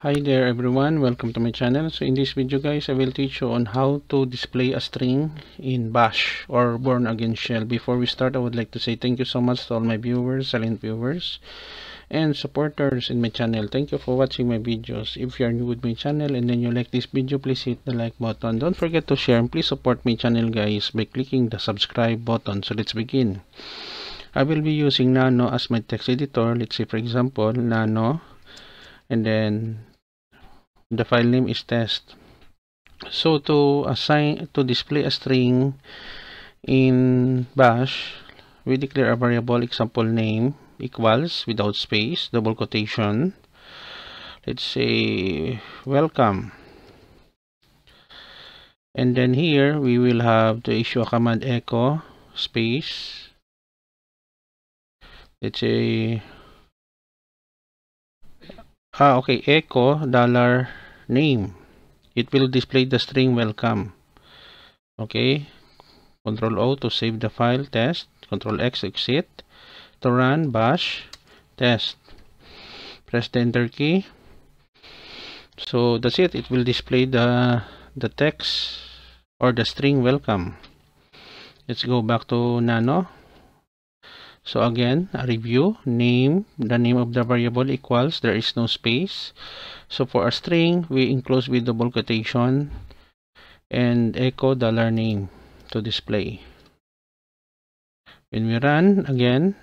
Hi there everyone, welcome to my channel. So in this video guys, I will teach you on how to display a string in Bash or Born Again Shell. Before we start, I would like to say thank you so much to all my viewers, silent viewers, and supporters in my channel. Thank you for watching my videos. If you are new with my channel and then you like this video, please hit the like button. Don't forget to share and please support my channel guys by clicking the subscribe button. So let's begin. I will be using Nano as my text editor. Let's say for example, Nano, and then the file name is test. So to display a string in Bash, we declare a variable example name equals without space, double quotation. Let's say welcome. And then here we will have to issue a command echo space. Let's say echo $name. It will display the string welcome. Okay, Control O to save the file test, Control X exit, to run bash test. Press the enter key. So that's it. It will display the text or the string welcome. Let's go back to Nano. So again, a review, name, the name of the variable equals, there is no space. So for a string, we enclose with double quotation and echo $name to display. When we run again,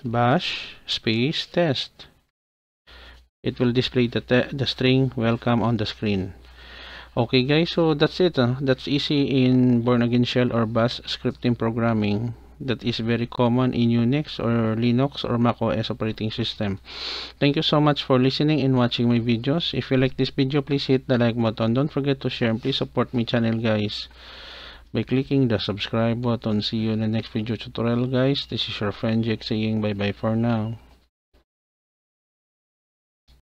bash space test, it will display the string welcome on the screen. Okay guys, so that's it. That's easy in Born Again Shell or Bash scripting programming. That is very common in Unix or Linux or Mac OS operating system. Thank you so much for listening and watching my videos. If you like this video, please hit the like button. Don't forget to share and please support my channel guys by clicking the subscribe button. See you in the next video tutorial guys. This is your friend Jake saying bye bye for now.